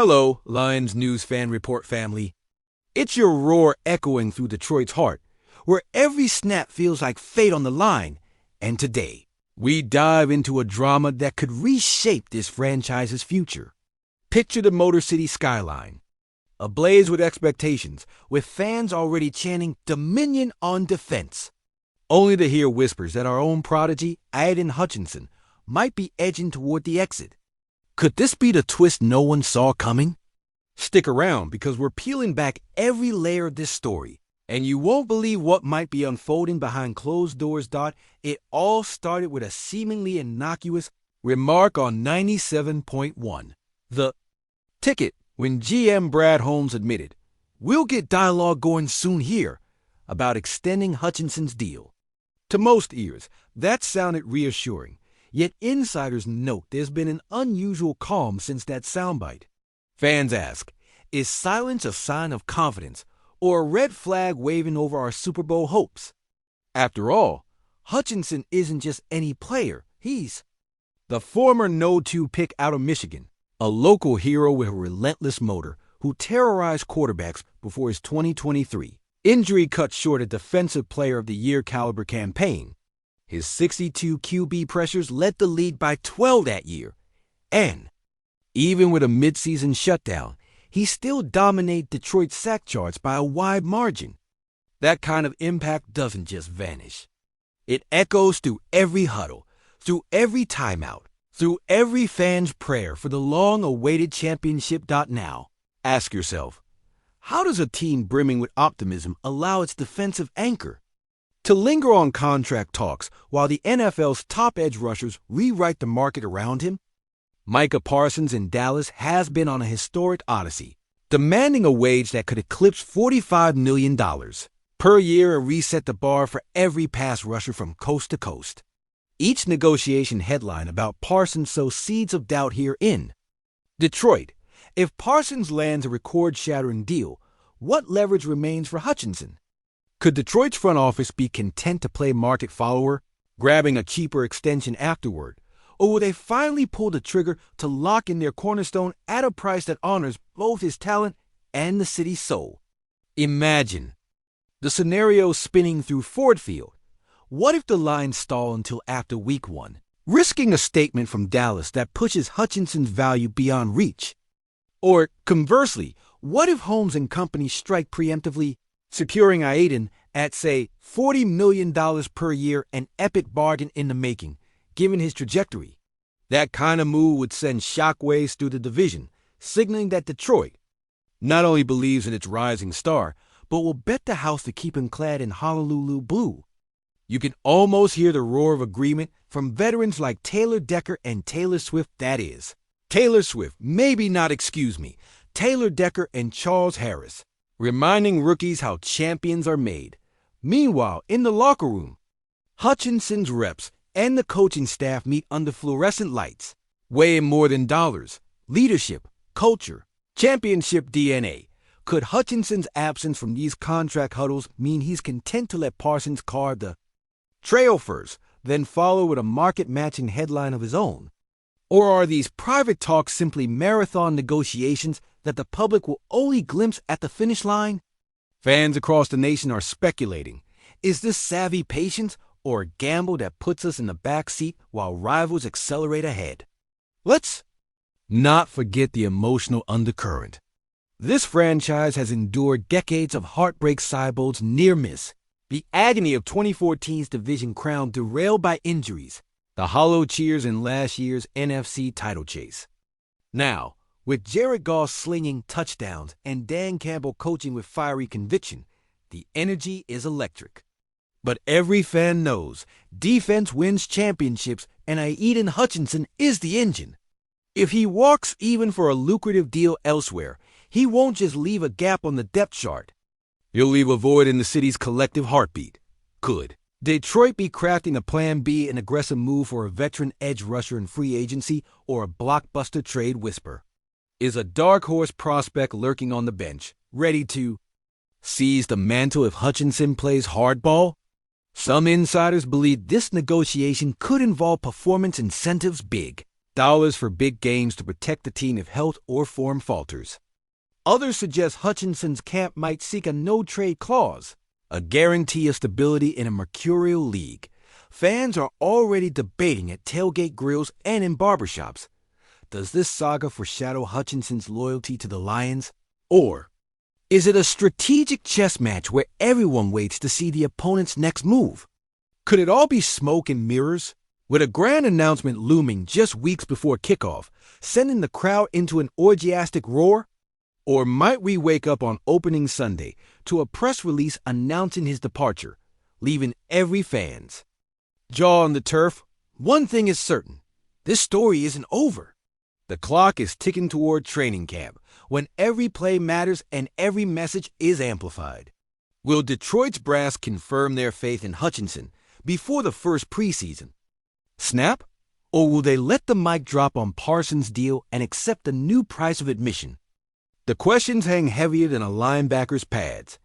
Hello, Lions News Fan Report family. It's your roar echoing through Detroit's heart, where every snap feels like fate on the line. And today, we dive into a drama that could reshape this franchise's future. Picture the Motor City skyline, ablaze with expectations, with fans already chanting Dominion on defense, only to hear whispers that our own prodigy, Aidan Hutchinson, might be edging toward the exit. Could this be the twist no one saw coming? Stick around because we're peeling back every layer of this story, and you won't believe what might be unfolding behind closed doors. It all started with a seemingly innocuous remark on 97.1. The ticket, when GM Brad Holmes admitted, "We'll get dialogue going soon here," about extending Hutchinson's deal. To most ears, that sounded reassuring. Yet insiders note there's been an unusual calm since that soundbite. Fans ask, is silence a sign of confidence or a red flag waving over our Super Bowl hopes? After all, Hutchinson isn't just any player. He's the former No-2 pick out of Michigan, a local hero with a relentless motor who terrorized quarterbacks before his 2023 injury cut short a Defensive Player of the Year caliber campaign. His 62 QB pressures led the league by 12 that year. And even with a midseason shutdown, he still dominated Detroit's sack charts by a wide margin. That kind of impact doesn't just vanish. It echoes through every huddle, through every timeout, through every fan's prayer for the long-awaited championship. Now, ask yourself, how does a team brimming with optimism allow its defensive anchor to linger on contract talks while the NFL's top edge rushers rewrite the market around him? Micah Parsons in Dallas has been on a historic odyssey, demanding a wage that could eclipse $45 million per year and reset the bar for every pass rusher from coast to coast. Each negotiation headline about Parsons sows seeds of doubt here in Detroit. If Parsons lands a record-shattering deal, what leverage remains for Hutchinson? Could Detroit's front office be content to play market follower, grabbing a cheaper extension afterward? Or will they finally pull the trigger to lock in their cornerstone at a price that honors both his talent and the city's soul? Imagine the scenario spinning through Ford Field. What if the Lions stall until after Week 1, risking a statement from Dallas that pushes Hutchinson's value beyond reach? Or conversely, what if Holmes and company strike preemptively, securing Aidan at, say, $40 million per year, an epic bargain in the making, given his trajectory? That kind of move would send shockwaves through the division, signaling that Detroit not only believes in its rising star, but will bet the house to keep him clad in Honolulu blue. You can almost hear the roar of agreement from veterans like Taylor Decker and Taylor Swift, that is. Taylor Swift, maybe not, excuse me, Taylor Decker and Charles Harris, reminding rookies how champions are made. Meanwhile, in the locker room, Hutchinson's reps and the coaching staff meet under fluorescent lights, weighing more than dollars, leadership, culture, championship DNA. Could Hutchinson's absence from these contract huddles mean he's content to let Parsons carve the trail first, then follow with a market-matching headline of his own? Or are these private talks simply marathon negotiations that the public will only glimpse at the finish line? Fans across the nation are speculating. Is this savvy patience or a gamble that puts us in the back seat while rivals accelerate ahead? Let's not forget the emotional undercurrent. This franchise has endured decades of heartbreak, Cybolds, near miss, the agony of 2014's division crown derailed by injuries, the hollow cheers in last year's NFC title chase. Now, with Jared Goff slinging touchdowns and Dan Campbell coaching with fiery conviction, the energy is electric. But every fan knows defense wins championships, and Aidan Hutchinson is the engine. If he walks even for a lucrative deal elsewhere, he won't just leave a gap on the depth chart. He'll leave a void in the city's collective heartbeat. Could Detroit be crafting a plan B, an aggressive move for a veteran edge rusher in free agency, or a blockbuster trade whisper? Is a dark horse prospect lurking on the bench, ready to seize the mantle if Hutchinson plays hardball? Some insiders believe this negotiation could involve performance incentives big. dollars for big games to protect the team if health or form falters. Others suggest Hutchinson's camp might seek a no-trade clause, a guarantee of stability in a mercurial league. Fans are already debating at tailgate grills and in barbershops. Does this saga foreshadow Hutchinson's loyalty to the Lions? Or is it a strategic chess match where everyone waits to see the opponent's next move? Could it all be smoke and mirrors, with a grand announcement looming just weeks before kickoff, sending the crowd into an orgiastic roar? Or might we wake up on opening Sunday to a press release announcing his departure, leaving every fan's jaw on the turf? One thing is certain, this story isn't over. The clock is ticking toward training camp, when every play matters and every message is amplified. Will Detroit's brass confirm their faith in Hutchinson before the first preseason snap? Or will they let the mic drop on Parsons' deal and accept the new price of admission? The questions hang heavier than a linebacker's pads.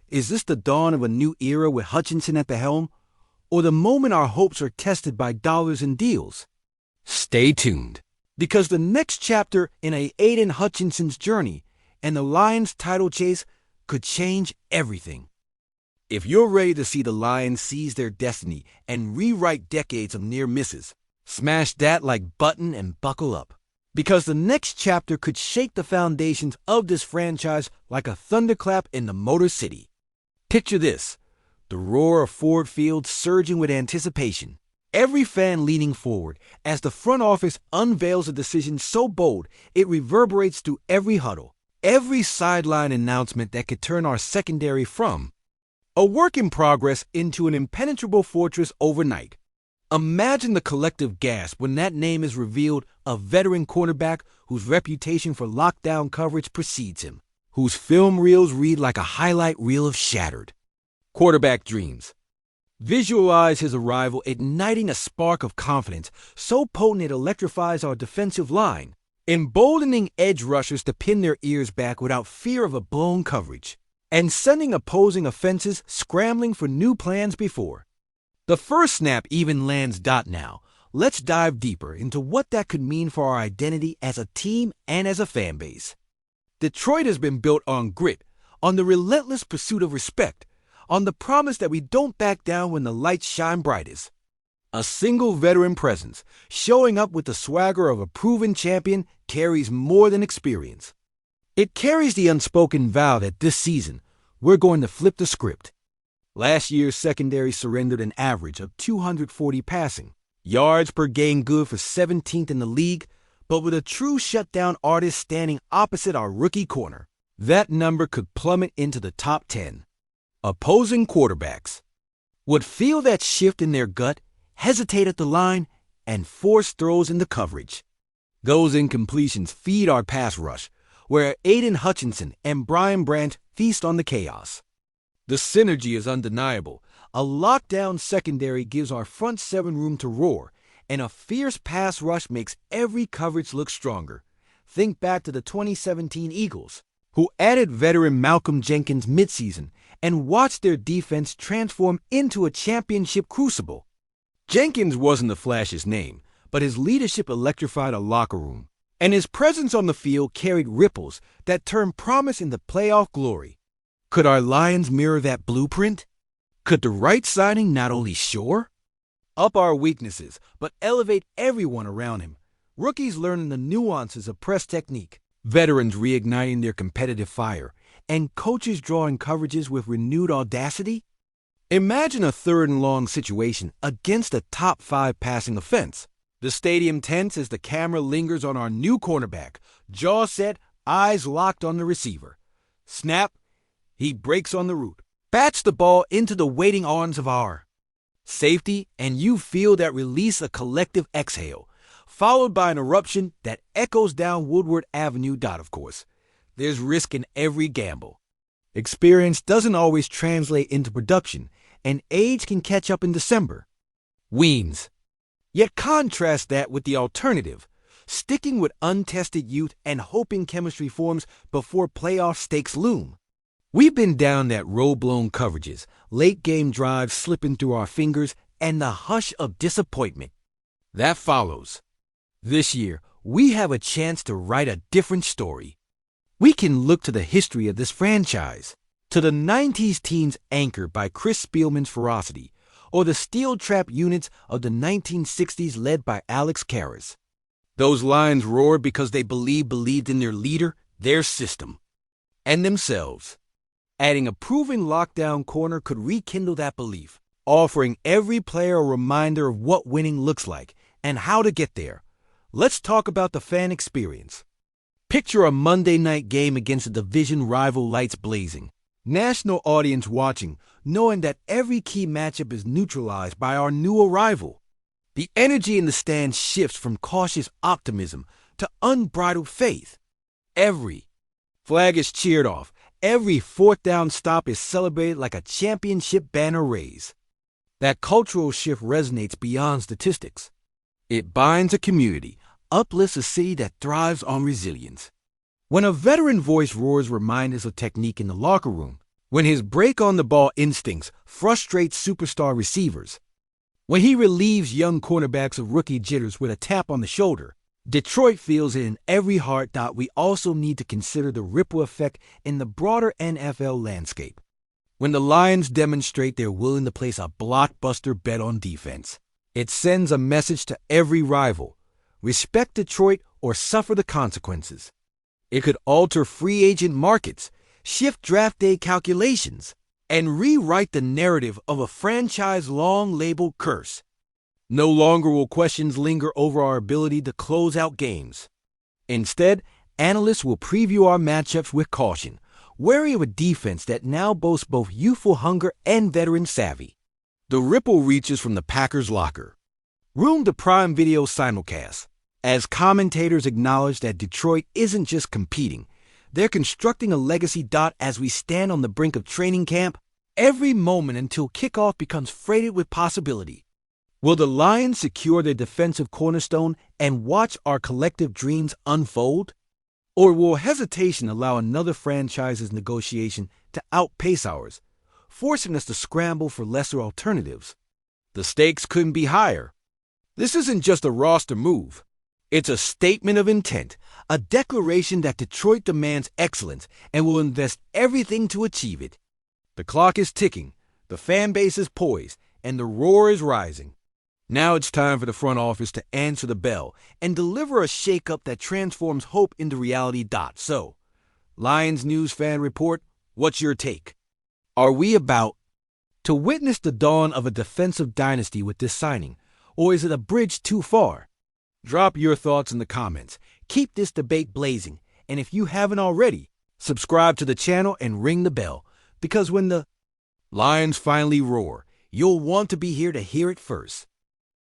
Is this the dawn of a new era with Hutchinson at the helm, or the moment our hopes are tested by dollars and deals? Stay tuned, because the next chapter in Aidan Hutchinson's journey and the Lions' title chase could change everything. If you're ready to see the Lions seize their destiny and rewrite decades of near misses, smash that like button and buckle up. Because the next chapter could shake the foundations of this franchise like a thunderclap in the Motor City. Picture this, the roar of Ford Field surging with anticipation. Every fan leaning forward as the front office unveils a decision so bold it reverberates through every huddle, every sideline announcement that could turn our secondary from a work in progress into an impenetrable fortress overnight. Imagine the collective gasp when that name is revealed, a veteran cornerback whose reputation for lockdown coverage precedes him, whose film reels read like a highlight reel of shattered quarterback dreams. Visualize his arrival igniting a spark of confidence so potent it electrifies our defensive line, emboldening edge rushers to pin their ears back without fear of a blown coverage, and sending opposing offenses scrambling for new plans before the first snap even lands. Now, let's dive deeper into what that could mean for our identity as a team and as a fan base. Detroit has been built on grit, on the relentless pursuit of respect, on the promise that we don't back down when the lights shine brightest. A single veteran presence, showing up with the swagger of a proven champion, carries more than experience. It carries the unspoken vow that this season, we're going to flip the script. Last year's secondary surrendered an average of 240 passing yards per game, good for 17th in the league, but with a true shutdown artist standing opposite our rookie corner, that number could plummet into the top 10. Opposing quarterbacks would feel that shift in their gut, hesitate at the line, and force throws into coverage. Those incompletions feed our pass rush, where Aidan Hutchinson and Brian Branch feast on the chaos. The synergy is undeniable. A lockdown secondary gives our front seven room to roar, and a fierce pass rush makes every coverage look stronger. Think back to the 2017 Eagles, who added veteran Malcolm Jenkins midseason and watched their defense transform into a championship crucible. Jenkins wasn't the flashiest name, but his leadership electrified a locker room, and his presence on the field carried ripples that turned promise into playoff glory. Could our Lions mirror that blueprint? Could the right signing not only shore up our weaknesses, but elevate everyone around him? Rookies learning the nuances of press technique, veterans reigniting their competitive fire, and coaches drawing coverages with renewed audacity? Imagine a third and long situation against a top 5 passing offense. The stadium tense as the camera lingers on our new cornerback, jaw set, eyes locked on the receiver. Snap. He breaks on the route, bats the ball into the waiting arms of our safety, and you feel that release, a collective exhale, followed by an eruption that echoes down Woodward Avenue. Of course, there's risk in every gamble. Experience doesn't always translate into production, and age can catch up in December. Weans. Yet contrast that with the alternative, sticking with untested youth and hoping chemistry forms before playoff stakes loom. We've been down that road-blown coverages, late-game drives slipping through our fingers, and the hush of disappointment that follows. This year, we have a chance to write a different story. We can look to the history of this franchise, to the 90s teams anchored by Chris Spielman's ferocity, or the steel trap units of the 1960s led by Alex Karras. Those Lions roared because they believed in their leader, their system, and themselves. Adding a proven lockdown corner could rekindle that belief, offering every player a reminder of what winning looks like and how to get there. Let's talk about the fan experience. Picture a Monday night game against a division rival, lights blazing, national audience watching, knowing that every key matchup is neutralized by our new arrival. The energy in the stands shifts from cautious optimism to unbridled faith. Every flag is cheered off. Every fourth down stop is celebrated like a championship banner raise. That cultural shift resonates beyond statistics. It binds a community, uplifts a city that thrives on resilience. When a veteran voice roars reminders of technique in the locker room, when his break-on-the-ball instincts frustrate superstar receivers, when he relieves young cornerbacks of rookie jitters with a tap on the shoulder, Detroit feels it in every heart. We also need to consider the ripple effect in the broader NFL landscape. When the Lions demonstrate they're willing to place a blockbuster bet on defense, it sends a message to every rival: respect Detroit or suffer the consequences. It could alter free agent markets, shift draft day calculations, and rewrite the narrative of a franchise long labeled curse. No longer will questions linger over our ability to close out games. Instead, analysts will preview our matchups with caution, wary of a defense that now boasts both youthful hunger and veteran savvy. The ripple reaches from the Packers' locker room to Prime Video simulcast, as commentators acknowledge that Detroit isn't just competing, they're constructing a legacy. As we stand on the brink of training camp, every moment until kickoff becomes freighted with possibility. Will the Lions secure their defensive cornerstone and watch our collective dreams unfold? Or will hesitation allow another franchise's negotiation to outpace ours, forcing us to scramble for lesser alternatives? The stakes couldn't be higher. This isn't just a roster move. It's a statement of intent, a declaration that Detroit demands excellence and will invest everything to achieve it. The clock is ticking, the fan base is poised, and the roar is rising. Now it's time for the front office to answer the bell and deliver a shakeup that transforms hope into reality. So, Lions News Fan Report, what's your take? Are we about to witness the dawn of a defensive dynasty with this signing, or is it a bridge too far? Drop your thoughts in the comments. Keep this debate blazing, and if you haven't already, subscribe to the channel and ring the bell, because when the Lions finally roar, you'll want to be here to hear it first.